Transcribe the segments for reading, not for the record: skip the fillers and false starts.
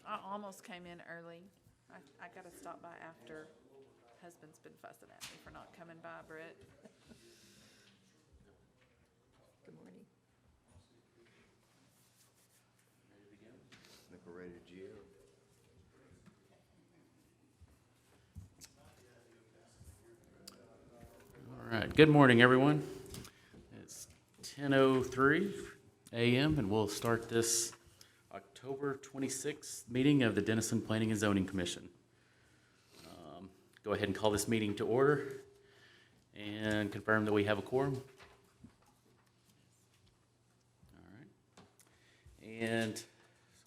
I almost came in early. I gotta stop by after. Husband's been fussing at me for not coming by, Britt. Good morning. I think we're ready to GL. All right, good morning, everyone. It's 10:03 a.m. and we'll start this October 26th meeting of the Denison Planning and Zoning Commission. Go ahead and call this meeting to order and confirm that we have a quorum. All right, and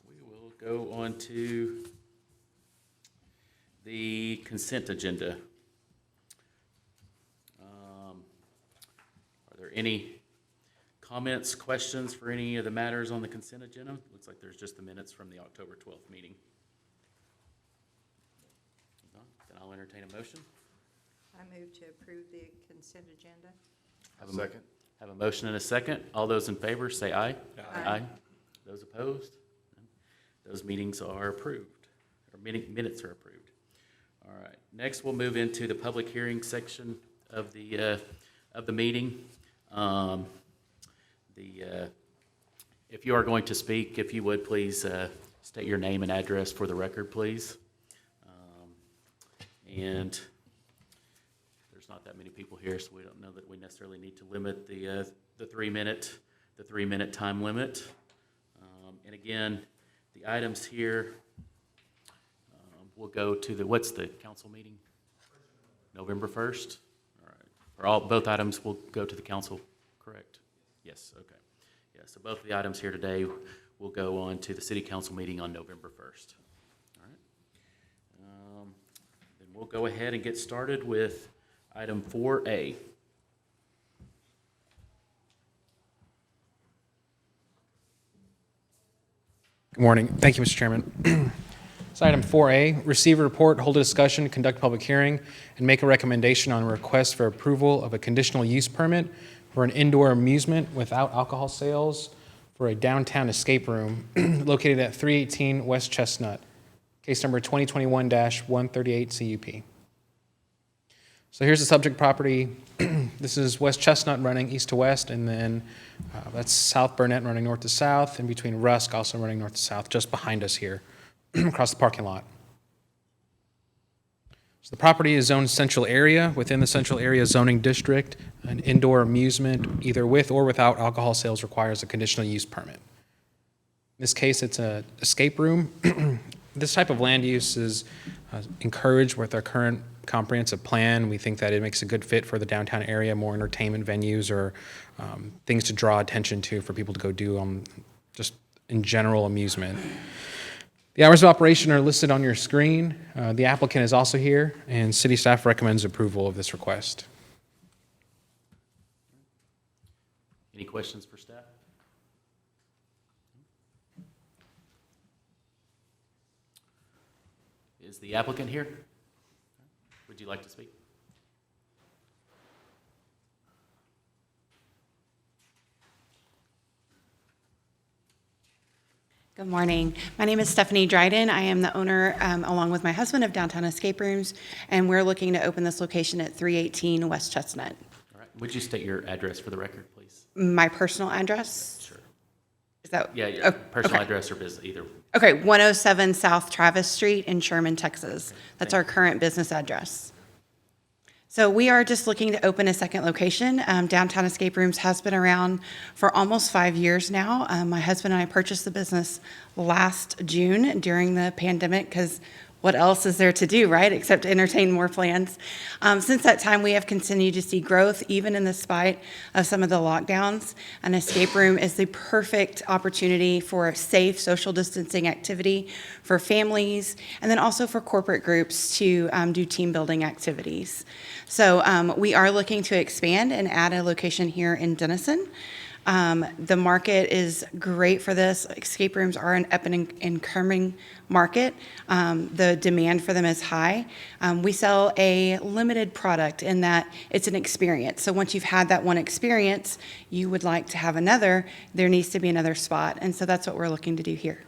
we will go on to the consent agenda. Are there any comments, questions for any of the matters on the consent agenda? Looks like there's just the minutes from the October 12th meeting. If not, then I'll entertain a motion. I move to approve the consent agenda. Second. Have a motion and a second. All those in favor say aye. Aye. Those opposed? Those meetings are approved, or minutes are approved. All right, next we'll move into the public hearing section of the meeting. If you are going to speak, if you would please state your name and address for the record, please. And there's not that many people here, so we don't know that we necessarily need to limit the 3 minute time limit. And again, the items here will go to what's the council meeting? November 1st? All right. Both items will go to the council, correct? Yes, okay. Yeah, so both of the items here today will go on to the city council meeting on November 1st. All right. Then we'll go ahead and get started with item 4A. Good morning. Thank you, Mr. Chairman. So item 4A, receive a report, hold a discussion, conduct a public hearing, and make a recommendation on a request for approval of a conditional use permit for an indoor amusement without alcohol sales for a downtown escape room located at 318 West Chestnut, case number 2021-138 CUP. So here's the subject property. This is West Chestnut running east to west, and then that's South Burnett running north to south, and between Rusk also running north to south, just behind us here, across the parking lot. So the property is zoned central area. Within the central area zoning district, an indoor amusement, either with or without alcohol sales, requires a conditional use permit. In this case, it's an escape room. This type of land use is encouraged with our current comprehensive plan. We think that it makes a good fit for the downtown area, more entertainment venues or things to draw attention to for people to go do just in general amusement. The hours of operation are listed on your screen. The applicant is also here, and city staff recommends approval of this request. Any questions for staff? Is the applicant here? Would you like to speak? Good morning. My name is Stephanie Dryden. I am the owner, along with my husband, of Downtown Escape Rooms, and we're looking to open this location at 318 West Chestnut. All right. Would you state your address for the record, please? My personal address? Sure. Is that? Yeah, Oh, personal okay. address or business, either. Okay, 107 South Travis Street in Sherman, Texas. That's our current business address. So we are just looking to open a second location. Downtown Escape Rooms has been around for almost 5 years now. My husband and I purchased the business last June during the pandemic because what else is there to do, right, except to entertain more plans? Since that time, we have continued to see growth, even in the spite of some of the lockdowns. An escape room is the perfect opportunity for safe social distancing activity for families, and then also for corporate groups to do team building activities. So we are looking to expand and add a location here in Denison. The market is great for this. Escape rooms are an up and coming market. The demand for them is high. We sell a limited product in that it's an experience. So once you've had that one experience, you would like to have another, there needs to be another spot. And so that's what we're looking to do here.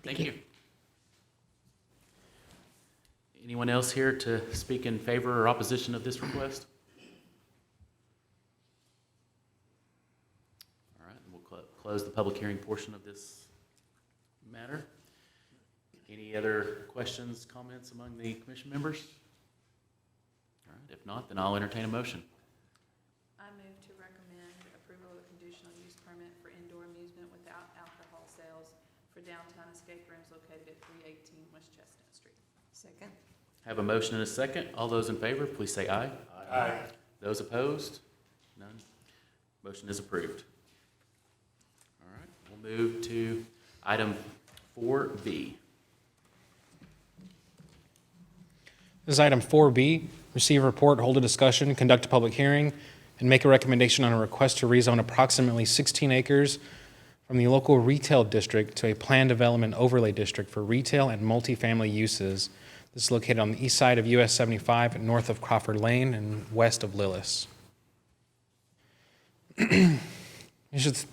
Thank you. Anyone else here to speak in favor or opposition of this request? All right, we'll close the public hearing portion of this matter. Any other questions, comments among the commission members? All right, if not, then I'll entertain a motion. I move to recommend approval of a conditional use permit for indoor amusement without alcohol sales for downtown escape rooms located at 318 West Chestnut Street. Second. Have a motion and a second. All those in favor, please say aye. Aye. Those opposed? None. Motion is approved. All right, we'll move to item 4B. This is item 4B, receive a report, hold a discussion, conduct a public hearing, and make a recommendation on a request to rezone approximately 16 acres from the local retail district to a planned development overlay district for retail and multifamily uses. This is located on the east side of US 75, north of Crawford Lane and west of Lillis.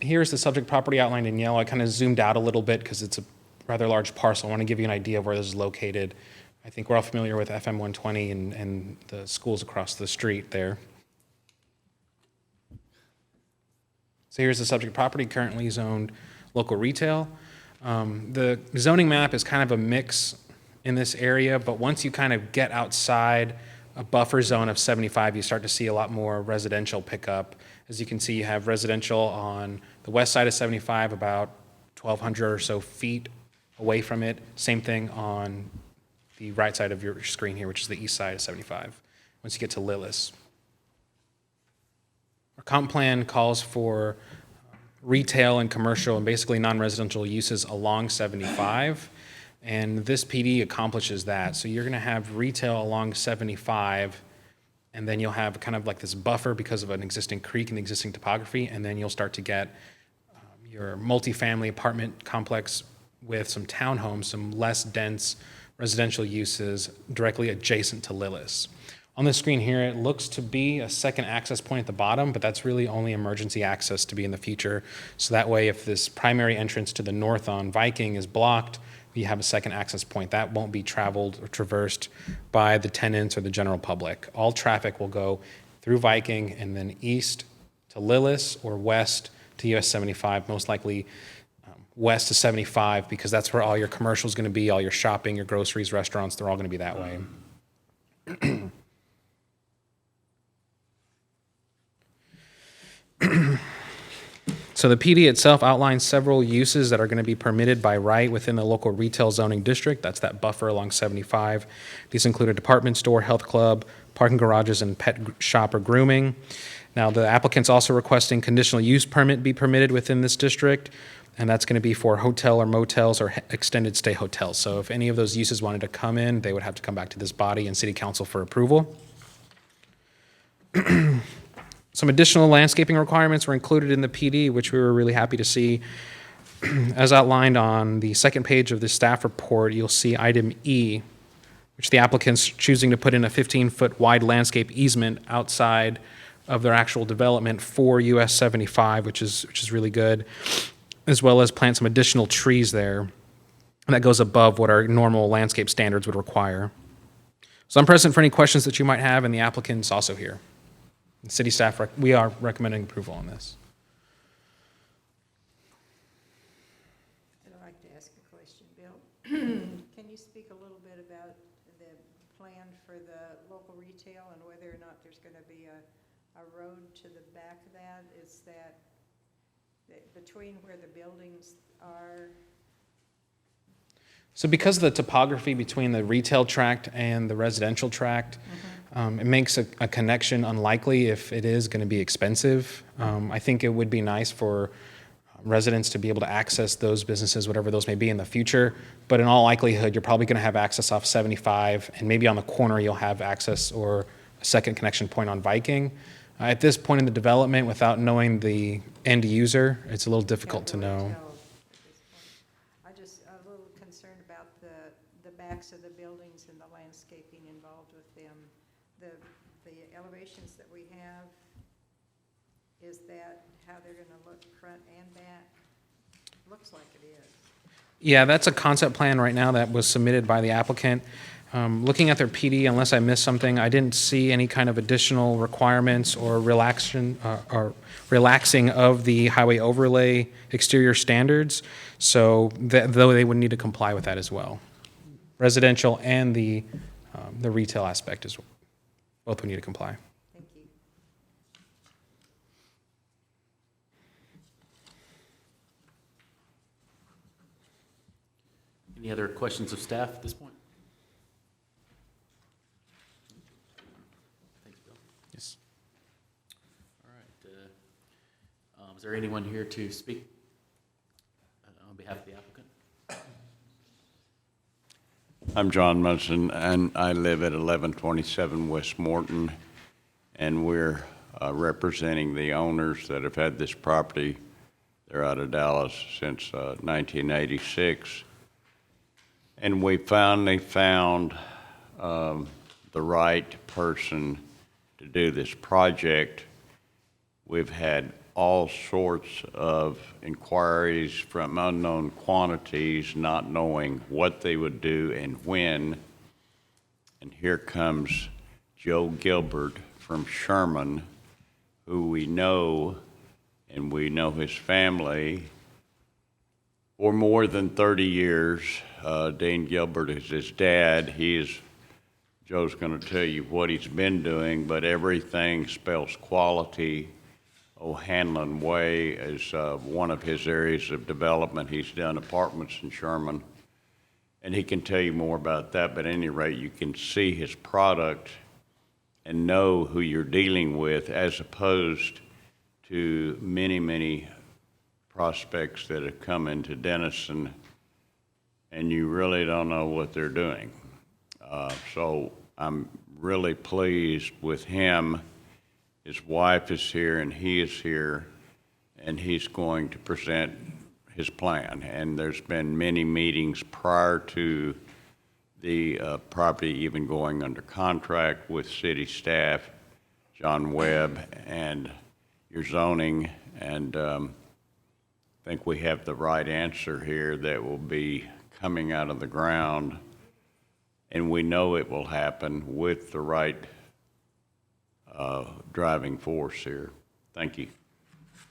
Here's the subject property outlined in yellow. I kind of zoomed out a little bit because it's a rather large parcel. I want to give you an idea of where this is located. I think we're all familiar with FM 120 and the schools across the street there. So here's the subject property, currently zoned local retail. The zoning map is kind of a mix in this area, but once you kind of get outside a buffer zone of 75, you start to see a lot more residential pickup. As you can see, you have residential on the west side of 75, about 1,200 or so feet away from it. Same thing on the right side of your screen here, which is the east side of 75, once you get to Lillis. Our comp plan calls for retail and commercial and basically non-residential uses along 75, and this PD accomplishes that. So you're going to have retail along 75, and then you'll have kind of like this buffer because of an existing creek and the existing topography, and then you'll start to get your multifamily apartment complex with some townhomes, some less dense residential uses directly adjacent to Lillis. On the screen here, it looks to be a second access point at the bottom, but that's really only emergency access to be in the future. So that way, if this primary entrance to the north on Viking is blocked, you have a second access point. That won't be traveled or traversed by the tenants or the general public. All traffic will go through Viking and then east to Lillis or west to US 75, most likely west to 75, because that's where all your commercial is going to be, all your shopping, your groceries, restaurants, they're all going to be that way. So the PD itself outlines several uses that are going to be permitted by right within the local retail zoning district. That's that buffer along 75. These include a department store, health club, parking garages, and pet shop or grooming. Now, the applicant's also requesting conditional use permit be permitted within this district, and that's going to be for hotel or motels or extended stay hotels. So if any of those uses wanted to come in, they would have to come back to this body and city council for approval. Some additional landscaping requirements were included in the PD, which we were really happy to see. As outlined on the second page of the staff report, you'll see item E, which the applicant's choosing to put in a 15-foot wide landscape easement outside of their actual development for US 75, which is really good, as well as plant some additional trees there. And that goes above what our normal landscape standards would require. So I'm present for any questions that you might have, and the applicant's also here. City staff, we are recommending approval on this. I'd like to ask a question, Bill. Can you speak a little bit about the plan for the local retail and whether or not there's going to be a road to the back of that? Is that between where the buildings are? So because of the topography between the retail tract and the residential tract, it makes a connection unlikely if it is going to be expensive. I think it would be nice for residents to be able to access those businesses, whatever those may be in the future. But in all likelihood, you're probably going to have access off 75, and maybe on the corner you'll have access or a second connection point on Viking. At this point in the development, without knowing the end user, it's a little difficult to know. I'm just a little concerned about the backs of the buildings and the landscaping involved with them. The elevations that we have, is that how they're going to look front and back? Looks like it is. Yeah, that's a concept plan right now that was submitted by the applicant. Looking at their PD, unless I missed something, I didn't see any kind of additional requirements or relaxing of the highway overlay exterior standards, so though they would need to comply with that as well. Residential and the retail aspect as well. Both would need to comply. Thank you. Any other questions of staff at this point? Thanks, Bill. Yes. All right. Is there anyone here to speak on behalf of the applicant? I'm John Munson, and I live at 1127 West Morton, and we're representing the owners that have had this property. They're out of Dallas since 1986. And we finally found the right person to do this project. We've had all sorts of inquiries from unknown quantities, not knowing what they would do and when. And here comes Joe Gilbert from Sherman, who we know, and we know his family for more than 30 years. Dane Gilbert is his dad. Joe's going to tell you what he's been doing, but everything spells quality. O'Hanlon Way is one of his areas of development. He's done apartments in Sherman, and he can tell you more about that, but at any rate, you can see his product and know who you're dealing with, as opposed to many, many prospects that have come into Denison, and you really don't know what they're doing. So I'm really pleased with him. His wife is here, and he is here, and he's going to present his plan. And there's been many meetings prior to the property even going under contract with city staff, John Webb, and your zoning, and I think we have the right answer here that will be coming out of the ground, and we know it will happen with the right driving force here. Thank you.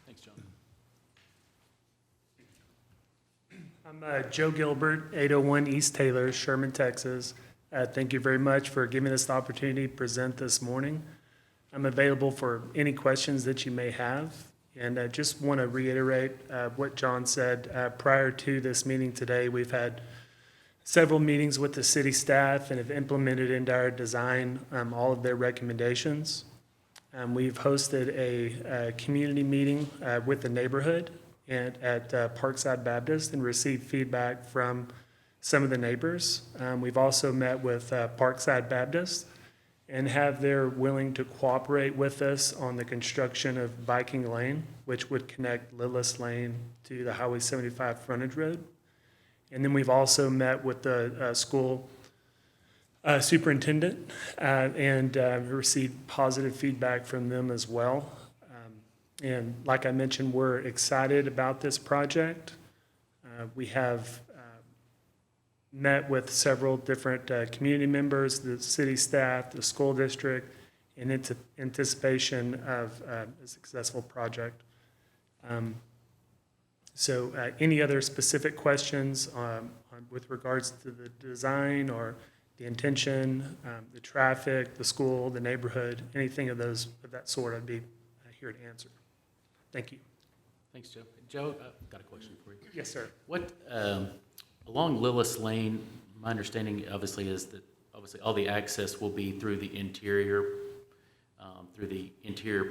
Thanks, John. I'm Joe Gilbert, 801 East Taylor, Sherman, Texas. Thank you very much for giving us the opportunity to present this morning. I'm available for any questions that you may have. And I just want to reiterate what John said. Prior to this meeting today, we've had several meetings with the city staff and have implemented into our design all of their recommendations. We've hosted a community meeting with the neighborhood at Parkside Baptist and received feedback from some of the neighbors. We've also met with Parkside Baptist and they're willing to cooperate with us on the construction of Viking Lane, which would connect Lillis Lane to the Highway 75 frontage road. And then we've also met with the school superintendent and received positive feedback from them as well. And like I mentioned, we're excited about this project. We have met with several different community members, the city staff, the school district, in anticipation of a successful project. So any other specific questions with regards to the design or the intention, the traffic, the school, the neighborhood, anything of that sort, I'd be here to answer. Thank you. Thanks, Joe. Joe, I've got a question for you. Yes, sir. What, along Lillis Lane, my understanding obviously is that all the access will be through the interior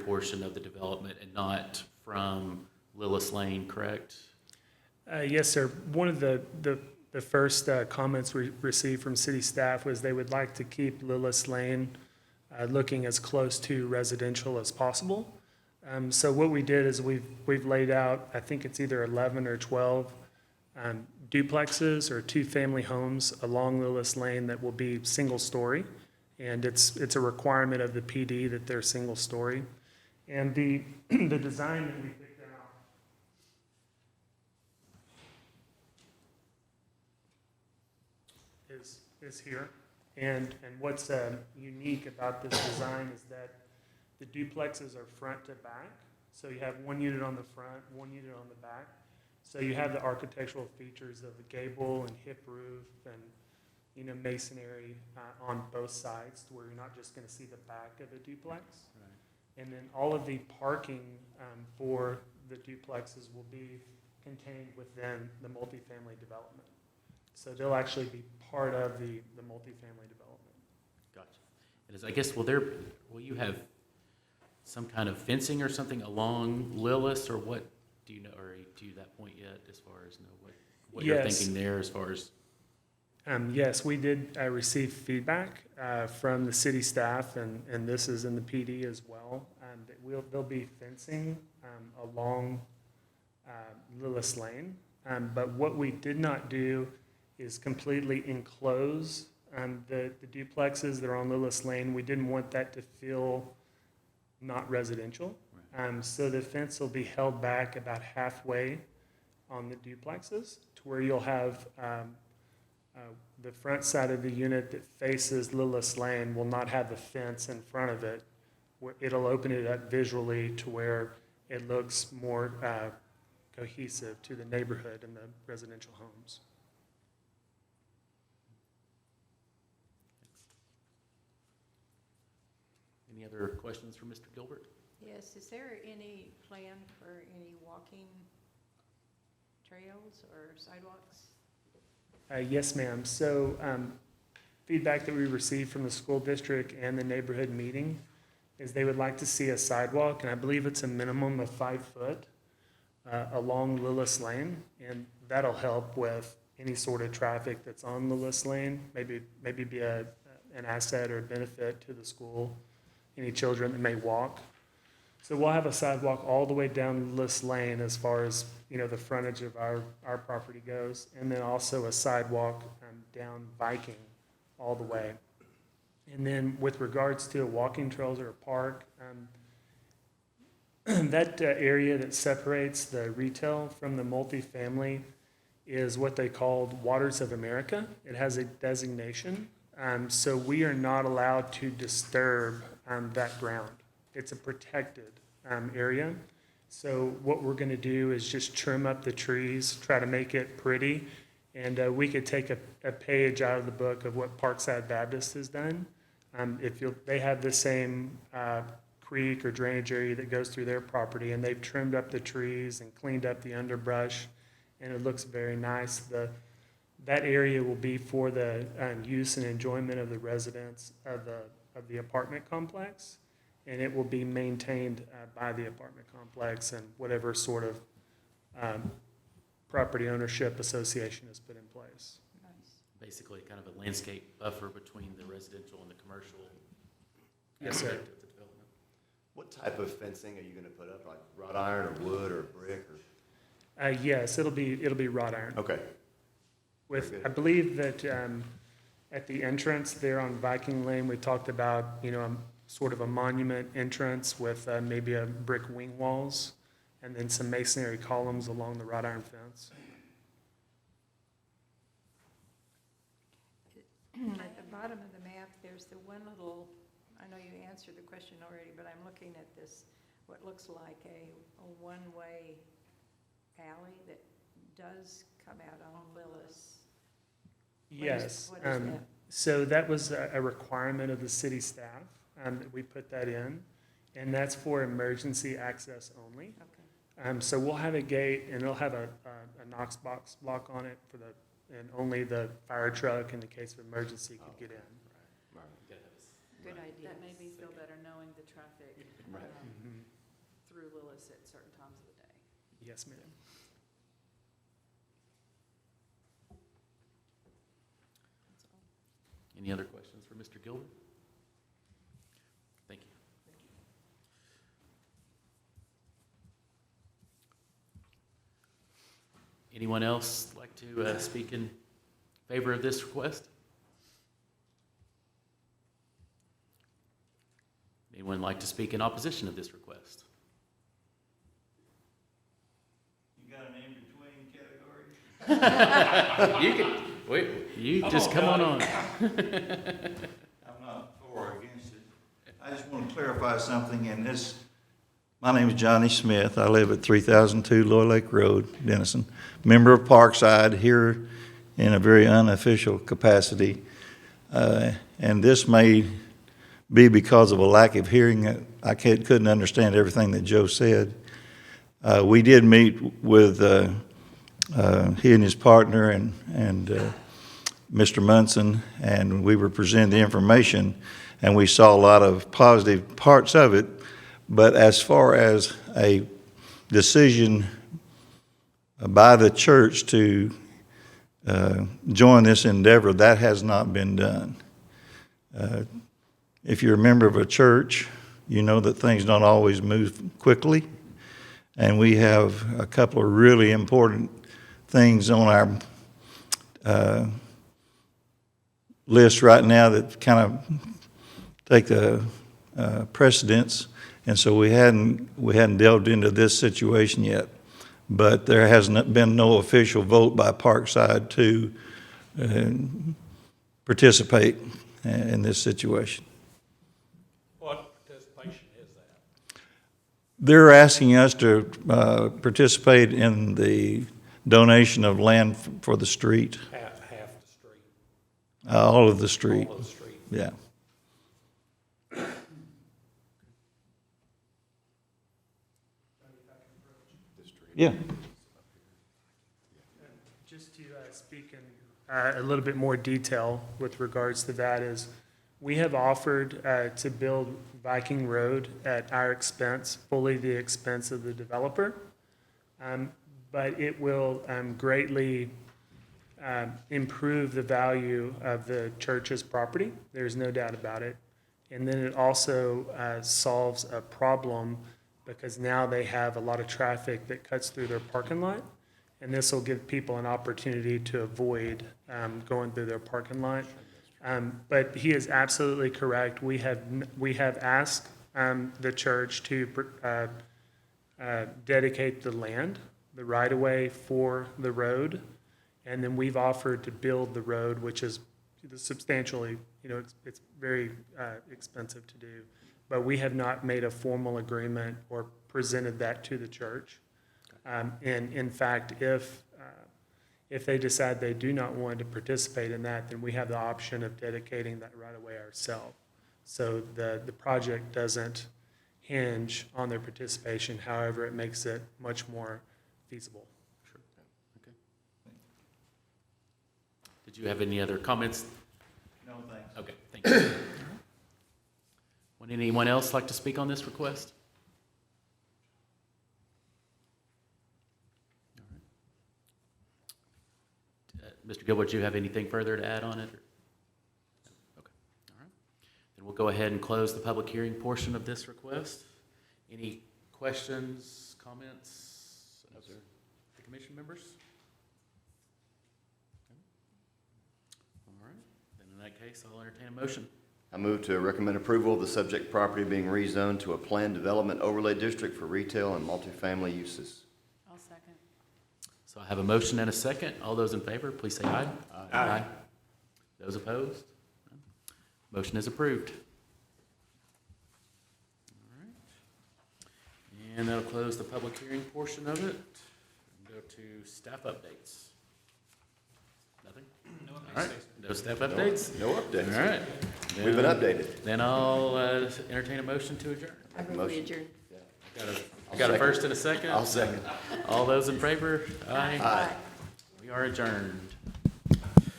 portion of the development and not from Lillis Lane, correct? Yes, sir. One of the first comments we received from city staff was they would like to keep Lillis Lane looking as close to residential as possible. So what we did is we've laid out, I think it's either 11 or 12 duplexes or two-family homes along Lillis Lane that will be single-story, and it's a requirement of the PD that they're single-story. And the design that we picked out is here. And what's unique about this design is that the duplexes are front to back. So you have one unit on the front, one unit on the back. So you have the architectural features of the gable and hip roof and, you know, masonry on both sides, to where you're not just going to see the back of a duplex. Right. And then all of the parking for the duplexes will be contained within the multifamily development. So they'll actually be part of the multifamily development. Gotcha. And I guess, will you have some kind of fencing or something along Lillis, or what, do you know, or are you to that point yet, as far as what you're Yes. thinking there as far as? Yes, we did receive feedback from the city staff, and this is in the PD as well. That there'll be fencing along Lillis Lane. But what we did not do is completely enclose the duplexes that are on Lillis Lane. We didn't want that to feel not residential. So the fence will be held back about halfway on the duplexes, to where you'll have the front side of the unit that faces Lillis Lane will not have the fence in front of it. Where it'll open it up visually to where it looks more cohesive to the neighborhood and the residential homes. Any other questions for Mr. Gilbert? Yes, is there any plan for any walking trails or sidewalks? Yes, ma'am. So feedback that we received from the school district and the neighborhood meeting is they would like to see a sidewalk, and I believe it's a minimum of 5 foot along Lillis Lane, and that'll help with any sort of traffic that's on Lillis Lane, maybe be an asset or a benefit to the school, any children that may walk. So we'll have a sidewalk all the way down Lillis Lane as far as, you know, the frontage of our property goes, and then also a sidewalk down Viking all the way. And then with regards to walking trails or a park, that area that separates the retail from the multifamily is what they called Waters of America. It has a designation, so we are not allowed to disturb that ground. It's a protected area. So what we're going to do is just trim up the trees, try to make it pretty, and we could take a page out of the book of what Parkside Baptist has done. They have the same creek or drainage area that goes through their property, and they've trimmed up the trees and cleaned up the underbrush, and it looks very nice. That area will be for the use and enjoyment of the residents of the apartment complex, and it will be maintained by the apartment complex and whatever sort of property ownership association is put in place. Nice. Basically, kind of a landscape buffer between the residential and the commercial Yes, sir. aspect of the development. What type of fencing are you gonna put up, like wrought iron or wood or brick or? Yes, it'll be wrought iron. Okay, With, Very I good. believe that at the entrance there on Viking Lane, we talked about, you know, sort of a monument entrance with maybe a brick wing walls and then some masonry columns along the wrought iron fence. At the bottom of the map, there's the one little, I know you answered the question already, but I'm looking at this, what looks like a one-way alley that does come out on Lillis. Yes. What is that? So that was a requirement of the city staff, that we put that in, and that's for emergency access only. Okay. So we'll have a gate, and it'll have a Knox box block on it and only the fire truck in the case of emergency could get in. You gotta have a Good idea. That made me feel better knowing the traffic Right. through Lillis at certain times of the day. Yes, ma'am. Any other questions for Mr. Gilbert? Thank you. Anyone else like to speak in favor of this request? Anyone like to speak in opposition of this request? You got a name between categories? You can, Wait, you just come on. I'm not for or against it. I just want to clarify something in this. My name is Johnny Smith. I live at 3002 Loy Lake Road, Denison. Member of Parkside, here in a very unofficial capacity. And this may be because of a lack of hearing. I couldn't understand everything that Joe said. We did meet with he and his partner and Mr. Munson, and we were presenting the information, and we saw a lot of positive parts of it. But as far as a decision by the church to join this endeavor, that has not been done. If you're a member of a church, you know that things don't always move quickly. And we have a couple of really important things on our list right now that kind of take the precedence. And so we hadn't delved into this situation yet. But there hasn't been no official vote by Parkside to participate in this situation. What participation is that? They're asking us to participate in the donation of land for the street, Half the street, all of the street. all of the street. Yeah. Yeah. Just to speak in a little bit more detail with regards to that is, we have offered to build Viking Road at our expense, fully the expense of the developer. But it will greatly improve the value of the church's property. There's no doubt about it. And then it also solves a problem because now they have a lot of traffic that cuts through their parking lot. And this will give people an opportunity to avoid going through their parking lot. But he is absolutely correct. We have asked the church to dedicate the land, the right-of-way for the road, and then we've offered to build the road, which is substantially, it's very expensive to do. But we have not made a formal agreement or presented that to the church. And in fact, if they decide they do not want to participate in that, then we have the option of dedicating that right-of-way ourselves. So the project doesn't hinge on their participation. However, it makes it much more feasible. Sure. Okay. Did you have any other comments? No, thanks. Okay, thank you. Would anyone else like to speak on this request? Mr. Gilbert, do you have anything further to add on it? Okay, all right. Then we'll go ahead and close the public hearing portion of this request. Any questions, comments of the commission members? Okay. All right, then in that case, I'll entertain a motion. I move to recommend approval of the subject property being rezoned to a planned development overlay district for retail and multifamily uses. I'll second. So I have a motion and a second. All those in favor, please say aye. Aye. Those opposed? Motion is approved. All right. And that'll close the public hearing portion of it. Go to staff updates. Nothing? No updates. All right. No staff updates? No updates. All right. We've been updated. Then I'll entertain a motion to adjourn. I move we Motion. adjourn. I got a first and a second? I'll second. All those in favor? Aye. Aye. We are adjourned.